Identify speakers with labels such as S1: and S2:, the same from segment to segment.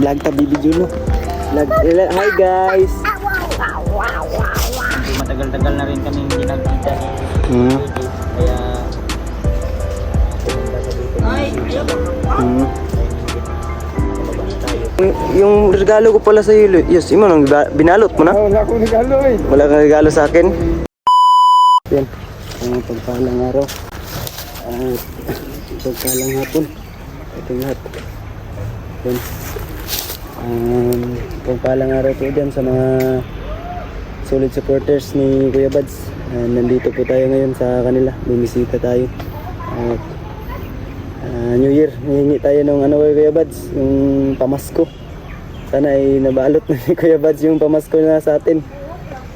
S1: Vlog ta Bibi Juno. Vlog. Hi guys.
S2: Matagal-tagal na rin kami hindi nagkita ni kaya pumunta sa dito.
S1: Yung regalo ko pala sa iyo, yes, imo nang binalot mo na?
S3: Wala akong regalo eh.
S1: Wala kang regalo sa akin. Yan. Ang pagpalang araw. Pagpalang hapon. Ito lahat. Yan. Pagpalang araw po dyan sa mga solid supporters ni Kuya Bads. Nandito po tayo ngayon sa kanila. Bumisita tayo. New Year, hihingi tayo ng Kuya Bads, yung pamasko. Sana ay nabalot na ni Kuya Bads yung pamasko na sa atin.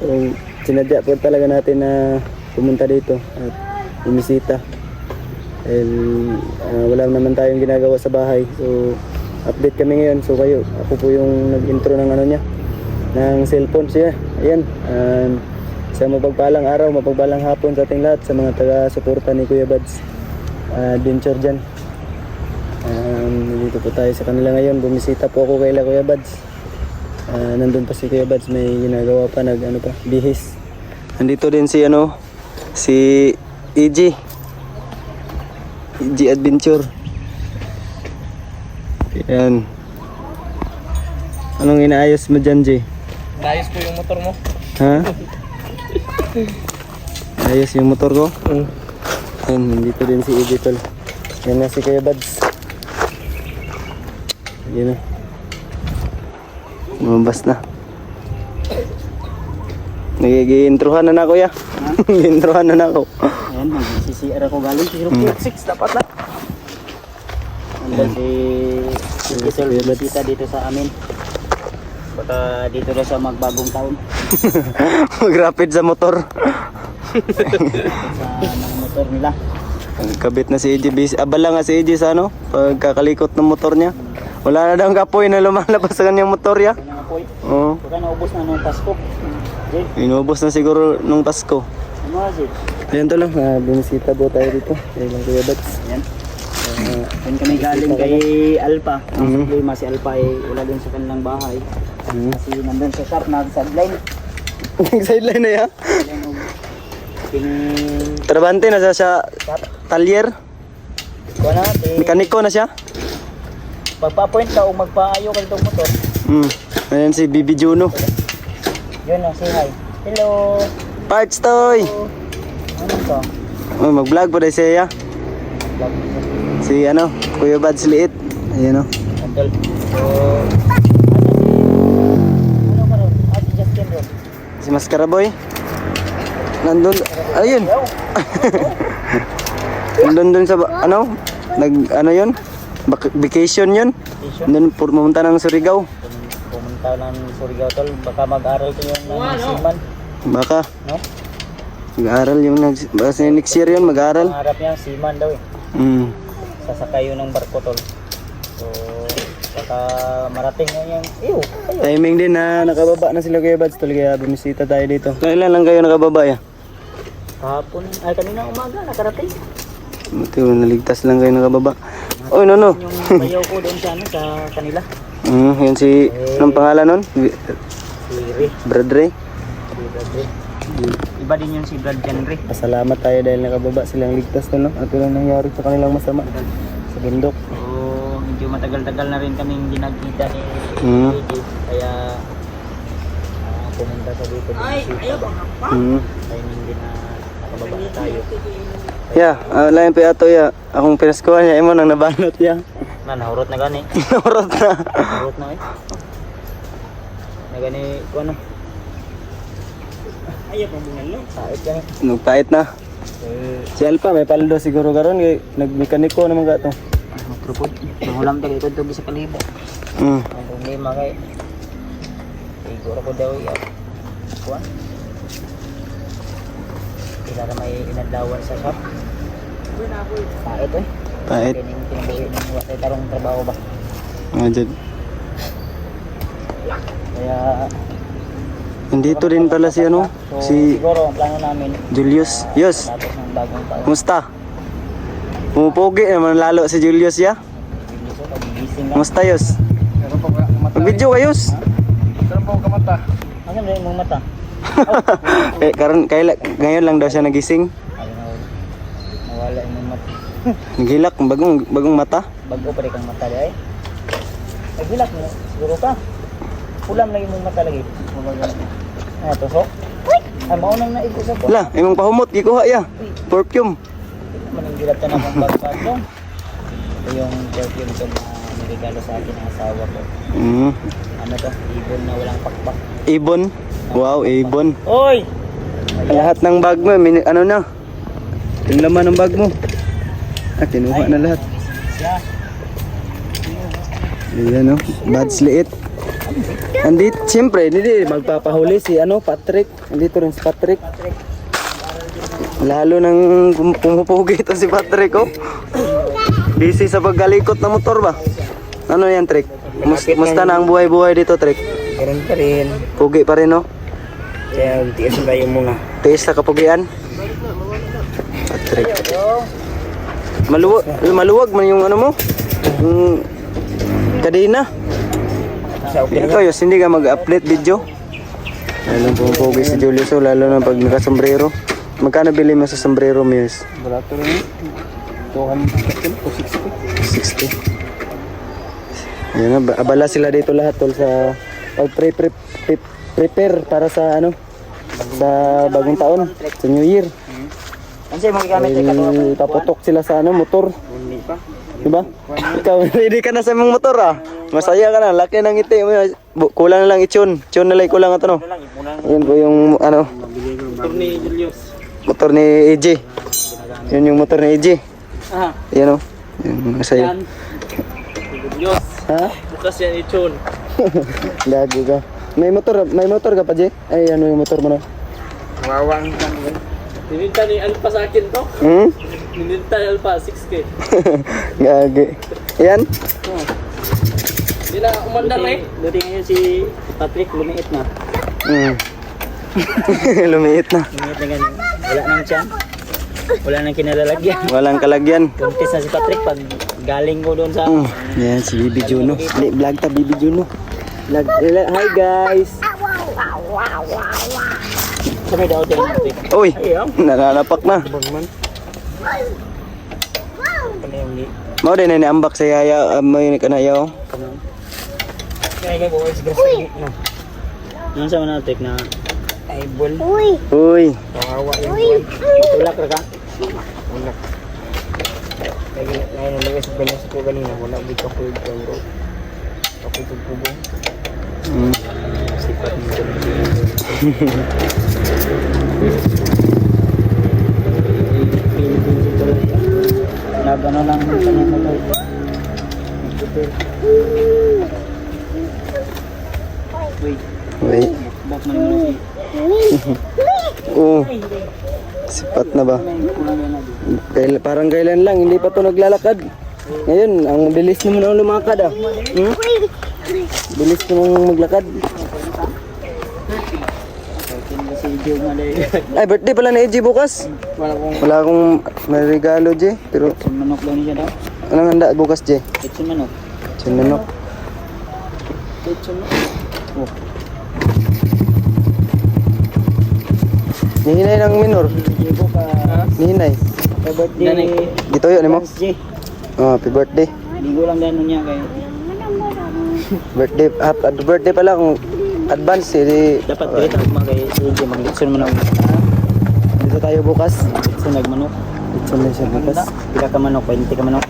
S1: So, sinadya po talaga natin na pumunta dito at bumisita. Dahil wala naman tayong ginagawa sa bahay. So, update kami ngayon. So, ako po yung nag-intro ng niya, ng cellphone siya. Ayan. Sa mapagpalang araw, mapagpalang hapon sa ating lahat, sa mga taga-suporta ni Kuya Bads adventure dyan. Dito po tayo sa kanila ngayon. Bumisita po ako kay Kuya Bads. Nandun pa si Kuya Bads, may ginagawa pa, bihis. Nandito din si si EG Adventure. Yan. Anong inaayos mo dyan, G?
S2: Naayos po yung motor mo.
S1: Ha? Ayos yung motor ko? Yan, nandito din si EG tol. Yan na si Kuya Bads. Yan na. Lumabas na. Nag-i-introhan na kuya. Nag-i-introhan na ako.
S2: Ayan, mag-CCR ako galing. 0.6 dapat na. Andun si Gisel bisita dito sa amin. Baka dito na siya magbagong taon.
S1: Mag-rapid sa motor.
S2: Sa mga motor nila.
S1: Kabit na si EJ. Abala nga si EJ sa pagkakalikot ng motor niya. Wala na daw ang kapoy na lumalabas sa kanyang motor ya.
S2: Yan ang apoy.
S1: Oo.
S2: Baka naubos na nung Pasko. Jay,
S1: Inubos na siguro nung Pasko.
S2: ano nga Jay?
S1: Ayan to lang. Bumisita po tayo dito. Ayan lang Kuya Bads.
S2: Ayan. Doon kami galing kay Alpha. Ang problema si Alpha ay wala din sa kanilang bahay. Kasi nandun sa shop na sideline.
S1: Sideline na ya.
S2: Ting
S1: Trabante na siya talyer.
S2: kuha na,
S1: Mekaniko na siya.
S2: pagpa-point ka o magpaayo ka itong motor.
S1: Ayan si Bibi Juno.
S2: Yun na, say hi. Hello.
S1: Parts toy.
S2: Ano to?
S1: Mag-vlog po dahil siya.
S2: Vlog.
S1: Si Kuya Bads liit. Ayan
S2: Uncle. So, ano ka ron? Si Justin ron.
S1: Si Mascara Boy. Nandun. Ayun. Nandun dun sa yun? Vacation yun. Nandun pumunta ng Surigao.
S2: Pumunta ng Surigao tol. Baka mag-aral ko yung seaman.
S1: Baka.
S2: No?
S1: Mag-aaral yung baka next year yun mag-aaral.
S2: Ang harap niya, seaman daw eh. Sasakay yun ng barko tol. So, baka marating na yung
S1: Timing din na nakababa na sila Kuya Bads. Kaya bumisita tayo dito. Kailan lang kayo nakababa ya?
S2: kahapon, ay kanina umaga, nakarating.
S1: Ito, naligtas lang kayo nakababa. Oh, no.
S2: Yung bayaw ko doon sa sa kanila.
S1: Yan si, anong pangalan nun?
S2: Si Ray.
S1: Brad Ray.
S2: Si Brad Ray. Iba din yun si Brad Ray.
S1: Pasalamat tayo dahil nakababa silang ligtas na At walang nangyari sa kanilang masama sa bundok.
S2: So, medyo matagal-tagal na rin kami hindi nagkita ni AJ. Kaya pumunta sa dito. Timing din na nakababa na tayo.
S1: Lain pa ato ya. Akong pinaskuhan niya, imo nang nabanot ya.
S2: Nahurot na gani.
S1: Nahurot na.
S2: Nahurot na eh. Na gani ko ano. Ayaw pa bungal no. Sait gani.
S1: Nagpait na. Si Alpha may paldo siguro karon kay nagmekaniko naman gato.
S2: Trupod. Nangulam tayo ito sa kalibo. Ang problema kay siguro ko daw iya. Kuan. Kailangan may inadlawan sa shop. Pait eh.
S1: Pait.
S2: Kinabuhi ng watay tarong trabaho ba.
S1: Ajud.
S2: Kaya
S1: Nandito din pala si si
S2: siguro ang plano namin
S1: Julius. Yes.
S2: tapos ng bagong taon.
S1: Kumusta? Pumupugi naman lalo si Julius ya.
S2: Gigising lang.
S1: Kumusta Yus?
S3: Pero pag
S1: Mag-video kayos.
S2: Ano na yung mga mata?
S1: Ngayon lang daw siya nagising.
S2: Nawala yung mga mata.
S1: Nagilak, bagong mata.
S2: Bago pa rin kang mata di ay. Ay hilak mo, siguro ka. Ulam lagi mong mata lagi. Ah, tusok. Ay maunang na ito sa ko.
S1: Wala, imong pahumot gikuha ya. Perfume.
S2: Maninggilat ka na kung bagpag dong. Ito yung perfume ko na niregalo sa akin ng asawa ko. Ano to? Ibon na walang pakpak.
S1: Ibon. Wow, ibon.
S2: Oy!
S1: Lahat ng bag mo, ano na? Yung laman ng bag mo. Kinuha na lahat.
S2: Siya.
S1: Ayan o, buds liit. Andito, siyempre, hindi magpapahuli si Patrick. Andito rin si Patrick. Lalo nang pumupugi ito si Patrick oh. Busy sa paggalikot ng motor ba? Ano yan, Trick? Musta na ang buhay-buhay dito, Trick?
S2: Ganun pa rin.
S1: Pugi pa rin, no?
S2: Kaya tiis ba yung mga...
S1: Tiis sa kapugian? Patrick. Maluwag man yung ano mo? Yung kadena. Ito, yos, hindi ka mag-update video. Lalo pumupugi si Julius, oh, lalo na pag nakasombrero. Magkano bili mo sa sombrero mo, yos?
S2: Barato rin.
S1: 60. Ayan na, abala sila dito lahat tol sa prepare para sa sa bagong taon, sa New Year.
S2: Kasi magigamit ka to.
S1: Paputok sila sa motor.
S2: Hindi pa.
S1: Diba? Ikaw, ready ka na sa mong motor ah. Masaya ka na, laki ng ngiti mo. Kulang na lang i-tune. Tune na lang, kulang ito no. Ayan po yung
S2: Motor ni Julius.
S1: motor ni AJ. Yun yung motor ni AJ.
S2: Aha.
S1: Ayan o. Yung masaya.
S2: Julius.
S1: Ha?
S2: Bukas yan i-tune.
S1: Gago ka. May motor ka pa, Jay? Ay, ano yung motor mo na?
S2: Wawang ka naman. Nininta ni Alpa sa akin to. Nininta ni Alpa, 6K.
S1: Gagi. Ayan.
S2: Hindi na umandar eh. Dati ngayon si Patrick lumiit na.
S1: Lumiit na.
S2: Lumiit na ganyan. Wala nang tiyan. Wala nang kinalalagyan.
S1: Walang kalagyan.
S2: Kuntis na si Patrick pag galing ko doon sa...
S1: Yan, si Bibi Juno. Vlog ta, Bibi Juno. Vlog. Hi guys.
S2: Sabi daw din natin.
S1: Uy, nananapak na. Mau din na ambak sa yaya. May kanayaw.
S2: Kaya kayo boys, grabe na. Ano sa mga natin na eyeball?
S1: Uy.
S2: Kawawa yung buwan. Matulak ka? Ulak. Ngayon nalagay sa balas ko kanina. Wala dito ko yung bro. Ako itong kubo. Sipat mo ito. Nagano lang ng kanyang motor.
S1: Wait.
S2: Bak mo naman
S1: Sipat na ba? Parang kailan lang, hindi pa to naglalakad. Ngayon, ang bilis mo nang lumakad ah. Bilis mo nang maglakad. Ay, birthday pala ni EJ bukas. Wala akong may regalo, J. Pero,
S2: manok lang niya daw.
S1: anong handa bukas, J?
S2: Kitchen manok.
S1: Sinanok.
S2: Kitchen manok. Oh.
S1: Nihinay ng minor.
S2: Ibo ka.
S1: Nihinay.
S2: Happy birthday.
S1: Gitoyo ni mo?
S2: J.
S1: Oh, happy birthday.
S2: Ligo lang gano'n niya kayo.
S1: Birthday, happy birthday pala kung advance eh.
S2: Dapat kita mga kay EJ mag-litson manok.
S1: Dito tayo bukas.
S2: Litson nagmanok.
S1: Dito na siya bukas.
S2: Pila ka manok, 20 ka manok.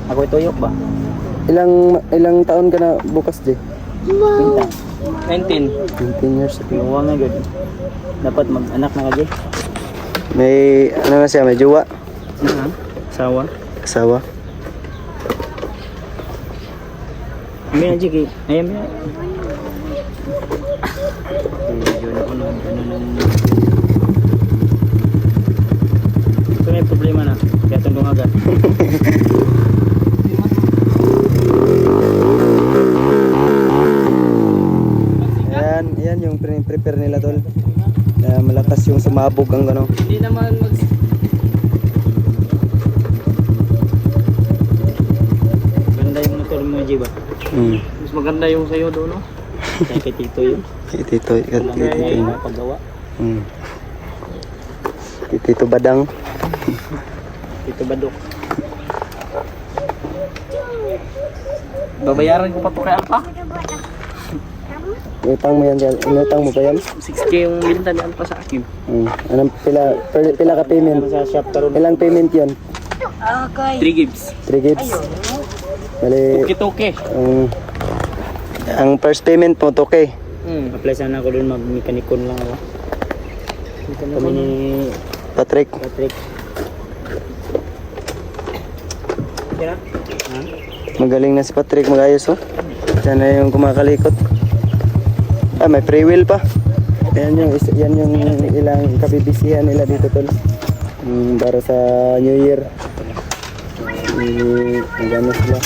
S2: Ako ituyok ba?
S1: Ilang taon ka na bukas, J?
S2: 19.
S1: 19 years.
S2: Inuwa nga gud. Dapat mag-anak na ka, J.
S1: May, ano na siya, may jowa.
S2: Sawa.
S1: Asawa.
S2: May na, J. Ayan, may. Video na ko na. Ito may problema na. Kaya tundong agad.
S1: Yan yung prepare nila tol. Na malakas yung sumabog ang gano.
S2: Hindi naman ganda yung motor mo, J ba? Mas maganda yung sayo doon, no? Kay Tito yun.
S1: Tito,
S2: Walang
S1: Tito.
S2: paggawa.
S1: Hmm. Tito Badang.
S2: Tito Badok. Babayaran ko pa to kay Alpa.
S1: Utang mo yan, inutang mo pa yan?
S2: 6K yung binta ni Alpa sa akin.
S1: Anong pila ka payment?
S2: Sa shop karon.
S1: Ilang payment yan?
S2: 3 gigs.
S1: 3 gigs? Bali,
S2: Toke-toke.
S1: ang first payment mo, okay.
S2: Apply sana ako doon, mag-mechanicon lang ako. Kami ni
S1: Patrick.
S2: Patrick. Kaya? Ha?
S1: Magaling na si Patrick mag-ayos, oh. Yan na yung kumakalikot. May free will pa. Yan yung ilang kabibisihan nila dito, tol. Para sa New Year. Magano sila.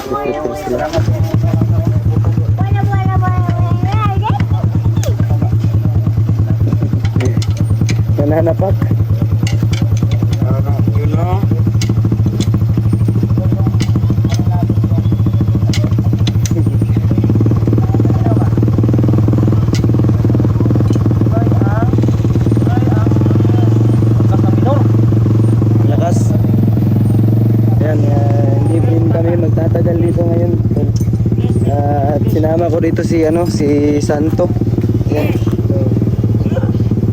S1: Prepare sila. Nananapak. Lakas. Ayan, hindi din kami magtatagal dito ngayon. At sinama ko dito si Santo. Ayan.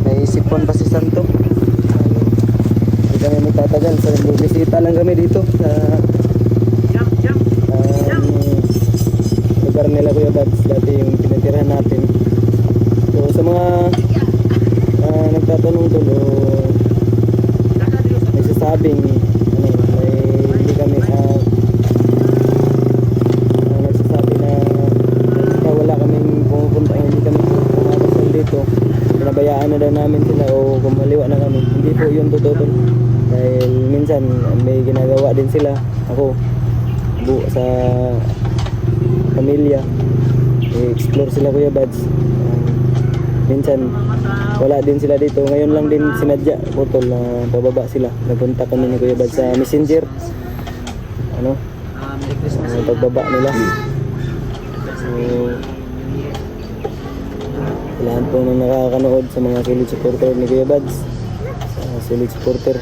S1: May sipon pa si Santo. Hindi kami magtatagal. So, bisita lang kami dito sa lugar nila Kuya Bads. Dati yung pinatirahan natin. So sa mga nagtatanong tulo, nagsasabing hindi kami nagsasabi na wala kaming pumupunta, hindi kami pumapasal dito, pinabayaan na daw namin sila o kumaliwa na kami. Hindi po yun totoo, dahil minsan may ginagawa din sila. Ako sa pamilya, i-explore sila Kuya Bads. Minsan wala din sila dito. Ngayon lang din sinadya putol na pababa sila. Napunta kami ni Kuya Bads sa Messenger. Pagbaba nila. So lahat po nang nakakanood sa mga solid supporter ni Kuya Bads, solid supporter,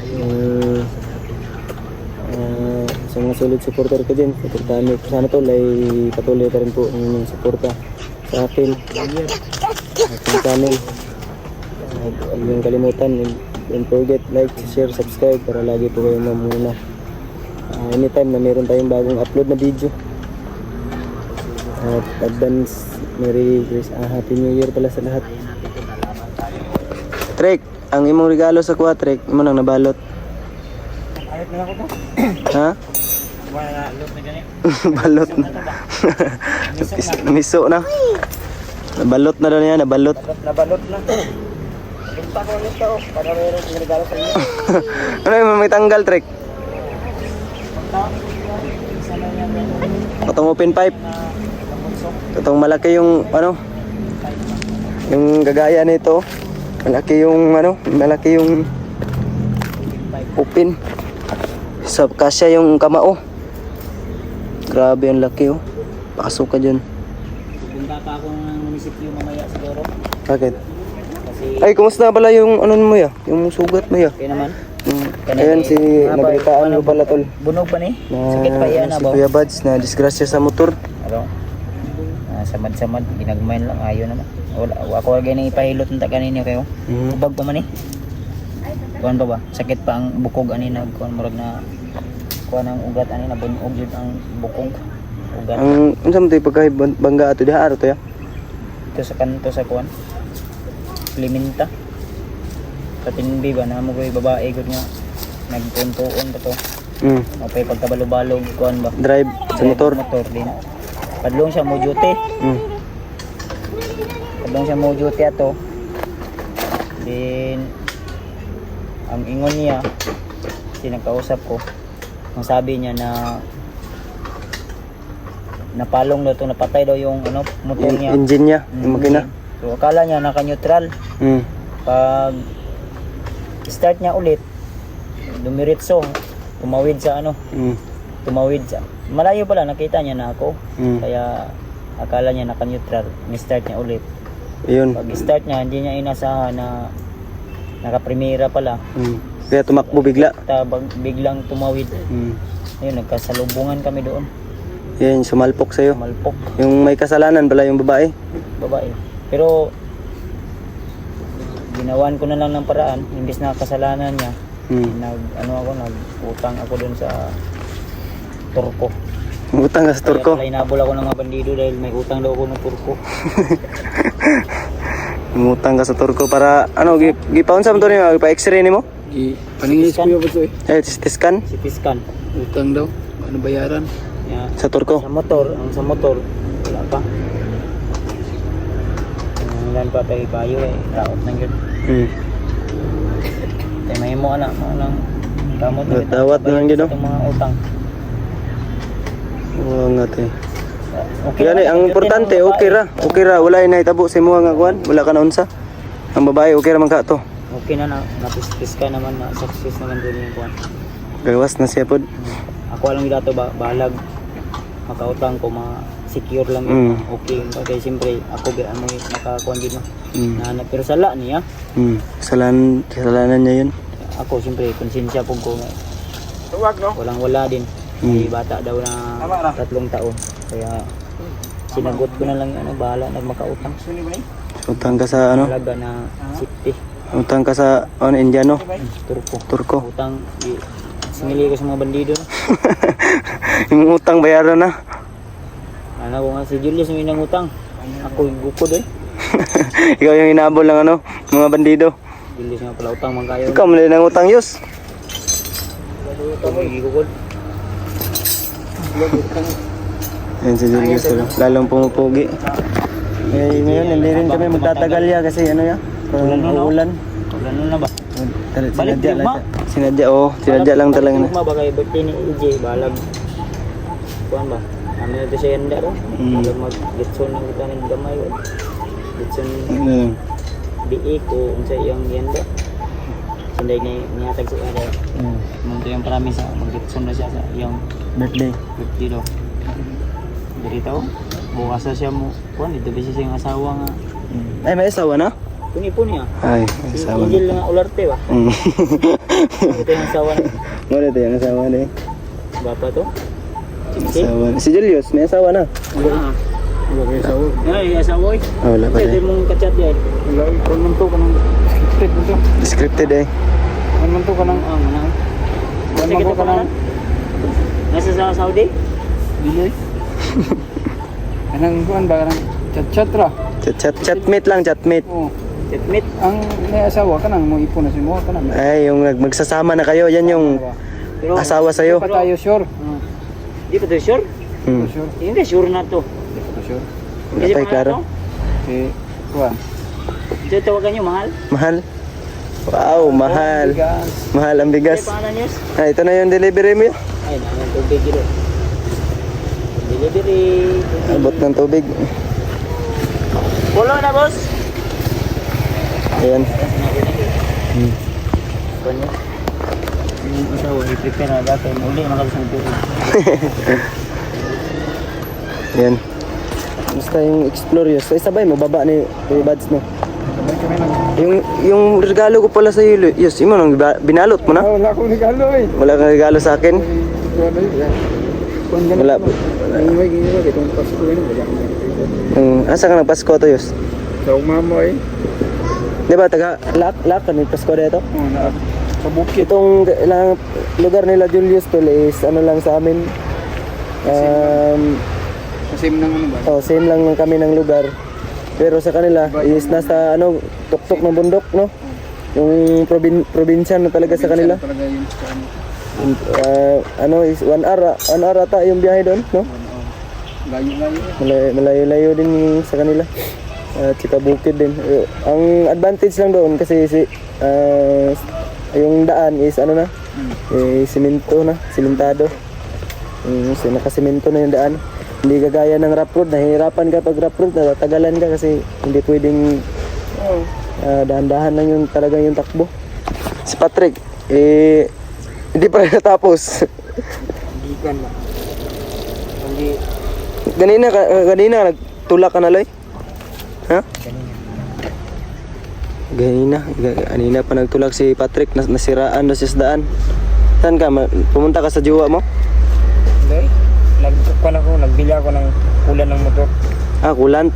S1: sa mga solid supporter ko din, supportahan niyo sana tol ay patuloy pa rin po ang inyong suporta sa akin, aking channel. Huwag niyong kalimutan, don't forget like, share, subscribe para lagi po kayong mamuna anytime na meron tayong bagong upload na video. At advance Merry Christmas, Happy New Year pala sa lahat. Trek, ang imong regalo sa kuha, Trek, imo nang nabalot.
S2: Ayot na ako to.
S1: Ha?
S2: Wala lot na ganit.
S1: Balot na. Miso na. Nabalot na daw niya, nabalot.
S2: Nabalot na. Limpa ko nito para meron yung regalo sa inyo.
S1: Ano yung may tanggal, Trek? Itong open pipe. Itong malaki yung yung gagaya nito. Malaki yung malaki yung open. Sa kasya yung kamao. Grabe ang laki, oh. Pasok ka dyan.
S2: Punta pa ako ng munisipyo mamaya siguro.
S1: Bakit?
S2: Kasi
S1: Ay, kumusta pala yung mo ya? Yung sugat mo ya?
S2: kaya naman.
S1: Ayan si nabalitaan mo pala, tol.
S2: Bunog pa ni?
S1: Na,
S2: Sakit pa yan
S1: si
S2: ba?
S1: Kuya Bads na disgrasya sa motor.
S2: Ano? Samad-samad, ginagmayan lang, ayaw naman. Wala, ako ganyan ipahilot ng kaninyo kayo. Ubag pa man eh. Kuhan ba ba? Sakit pa ang bukog ani na kuhan murag na kuhan ang ugat ani na bunog yun ang bukog. Ugat.
S1: Ang unsa man tay pagkahibangga ato diha aro to ya?
S2: Ito sa kanto sa kuhan. Liminta. Sa tinbi ba na mo koy babae gud nga nagpuntuon pa to. Mapay pagkabalo-balog kuhan ba?
S1: Drive sa motor.
S2: Motor din. Padlong siya mo duty. Padlong siya mo duty ato. Then ang ingon niya, sinakausap ko, ang sabi niya na napalong daw to, napatay daw yung motor niya.
S1: Engine niya, yung makina.
S2: So akala niya naka-neutral. Pag start niya ulit, dumiritso, tumawid sa tumawid sa malayo pala, nakita niya na ako. Kaya akala niya naka-neutral, ni-start niya ulit.
S1: Yun.
S2: Pag start niya, hindi niya inasahan na naka-primera pala.
S1: Kaya tumakbo bigla.
S2: Biglang tumawid. Ayun, nagkasalubungan kami doon.
S1: Yan, sumalpok sa'yo.
S2: Malpok,
S1: Yung may kasalanan pala yung babae.
S2: babae. Pero ginawan ko na lang ng paraan, imbes na kasalanan niya. Nag-utang ako doon sa turko.
S1: Utang ka sa turko.
S2: Kaya pala inabol ako ng mga bandido dahil may utang daw ako ng turko.
S1: Umutang ka sa turko para ano gipaon sa mo to niyo, pa-x-ray nimo?
S3: Paningis ko yung bato
S1: CT scan
S2: CT scan.
S3: Utang daw. Ano bayaran?
S2: Yeah.
S1: sa turko.
S2: Sa motor, wala pa. Ilan pa tayo bayo raot nang yun. Tayo may mo anak mo nang kamot
S1: Dawat na lang yun, no?
S2: Itong mga utang.
S1: Oo nga te.
S2: Okay,
S1: Yan ang importante, okay ra. Okay ra, wala na itabo sa imo nga kuan, wala ka na unsa. Ang babae okay ra man ka to.
S2: Okay na napispis ka naman na success naman din yung kuan.
S1: Gawas na siya pod.
S2: Ako lang dito balag makautang ko secure lang yun. Okay siyempre ako ba mo nakakuan din no. Na pero sala niya.
S1: Kasalanan niya yun.
S2: Ako siyempre konsensya po ko. Walang wala din. May bata daw na 3 taon. Kaya sinagot ko na lang bahala nagmakautang.
S1: Utang ka sa ano?
S2: Talaga na safety.
S1: Utang ka sa Indiano.
S2: Turko. Utang singili ko sa mga bandido.
S1: Yung utang bayaran na.
S2: Ano ko nga si Julius may nangutang. Ako yung bukod
S1: Ikaw yung inabol ng mga bandido.
S2: Julius nga pala utang man kayo.
S1: Ikaw mali ng utang yus.
S2: Tumigi bukod.
S1: Yan si Julius, lalong pumupugi. Ngayon, hindi rin kami magtatagal ya kasi ano ya, ulan.
S2: Ulan na ba? Balik
S1: Sinadya
S2: lugma?
S1: lang. Sinadya lang talaga na.
S2: Lugma ba kayo birthday ni EJ? Balag. Kuhan ba? Amin na ito siya yanda ro. Balag mag-gitson ng kita ng gamay. Gitson biik o unsa iyang yanda. Sinday niyatag sa kanya. Munto yung promise mag-gitson na siya sa iyang birthday daw. Dito, bukas na siya mo. Kuhan, ito ba siya siyang asawa nga.
S1: Ay, may asawa na?
S2: Puni-puni
S1: Ay, may
S2: Si
S1: asawa
S2: Angel
S1: na.
S2: nga ularte ba? Ito yung asawa na.
S1: Wala ito yung asawa na eh.
S2: Bapa to?
S1: Asawa na. Si Julius, may asawa na.
S2: Wala kayo asawa. Ay, asawa eh.
S1: Wala pa
S2: Ito
S1: na.
S2: mong kachat yan. Wala, kung man to ka ng scripted mo to.
S1: Scripted eh.
S2: Kung man to ka ng manang. Kung man to ka ng... Nasa sa Saudi?
S3: Dili. Anong kuan ba kanang chat ra?
S1: Chatmate lang, chatmate.
S3: Oh.
S2: Chatmate?
S3: Ang may asawa ka nang mo ipon na si mo ka nang.
S1: Ay, yung magsasama na kayo, yan yung
S2: Pero,
S1: asawa sa'yo.
S3: Pa tayo sure.
S2: Di pa to sure?
S3: Sure.
S2: Hindi, sure na to.
S3: Sure.
S1: Wala pa klaro.
S3: Eh, kuan.
S2: Ito tawagan nyo, mahal?
S1: Mahal. Wow, mahal.
S3: Bigas.
S1: Mahal ang
S2: Ay,
S1: bigas.
S2: pangalan nyo?
S1: Ah, ito na yung delivery mo.
S2: Ay, naman tubig dito. Delivery.
S1: Abot ng tubig.
S2: Follow na, boss.
S1: Ayan.
S2: Kanya. Yung asawa, i-prepare na dati. Uli, nakalisang tubig.
S1: Ayan. Basta yung explore yun. So, sabay mo, baba ni Kuya Bads mo.
S3: Sabay kami lang.
S1: Yung regalo ko pala sa iyo, Yus, imo nang binalot mo na?
S3: Wala akong regalo eh.
S1: Wala kang regalo sa akin?
S3: Kuan eh. Kuan
S1: Wala.
S3: Iway itong Pasko yun.
S1: Asa ka nagpasko to, Yus?
S3: Sa umamo eh.
S1: Di ba, taga Lak ka nagpasko dito?
S3: Oh, na sa bukid.
S1: Itong lugar nila Julius Tol is ano lang sa amin.
S3: Kasi nang ano ba?
S1: Oh, same lang kami ng lugar. Pero sa kanila is nasa tuktok ng bundok, no? Yung probinsya na talaga sa kanila.
S3: Talaga yun sa ano.
S1: Is 1 hour ata yung biyahe doon, no?
S3: Layo-layo.
S1: Malayo-layo din sa kanila. At saka bukid din. Ang advantage lang doon kasi yung daan is simentado. Nakasimento na yung daan. Hindi kagaya ng rough road, nahihirapan ka pag rough road, natatagalan ka kasi hindi pwedeng dahan-dahan lang yung talagang yung takbo. Si Patrick, hindi pa rin natapos.
S2: Hindi ka na. Hindi.
S1: Kanina nagtulak ka na, Loy? Ha? Ganina pa nagtulak si Patrick, nasiraan na siya sa daan. Saan ka? Pumunta ka sa jowa mo?
S3: Hindi. Nagbili ako ng kulan ng motor.
S1: Ah, kulant.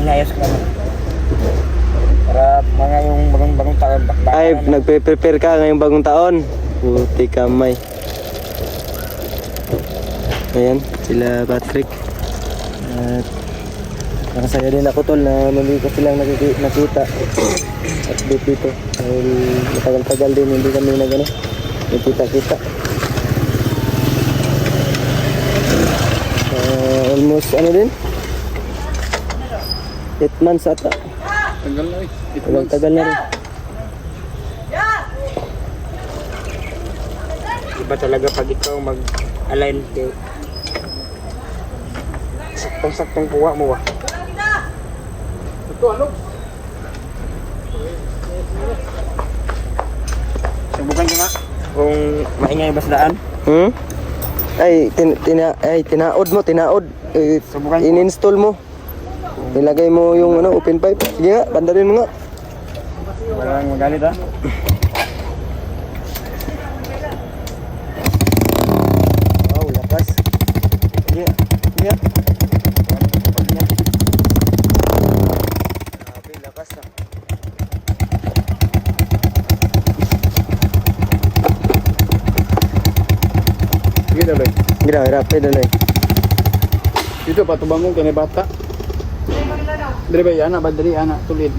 S3: Inayos ko naman. Para mga yung bagong taon.
S1: Ay, nagpe-prepare ka ngayong bagong taon. Puti kamay. Ayan, sila Patrick. At nakasaya din ako tol na muli ko silang nakita. Update dito. Dahil matagal-tagal din hindi kami nagkita-kita. Almost ano din? 8 months ata.
S3: Tagal na eh.
S1: Tagal na rin.
S3: Iba talaga pag ikaw mag-align kay saktong-saktong kuha mo ba? Ito ano? Subukan ko nga kung maingay ba sa daan.
S1: Ay, tinaod mo.
S3: Subukan ko.
S1: In-install mo. Nilagay mo yung open pipe. Sige nga, bandarin mo nga.
S3: Walang magalit ha?
S1: Wow, lakas. Sige nga. Grabe, lakas ah.
S3: Sige daloy.
S1: Hirap, daloy.
S3: Dito patubangong kani bata. Dali ba yana ba dali ana tulid.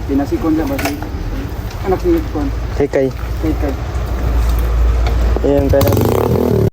S3: Pinasikon siya ba si anak si kon.
S1: Kay.
S3: Kay.
S1: Ayan, kaya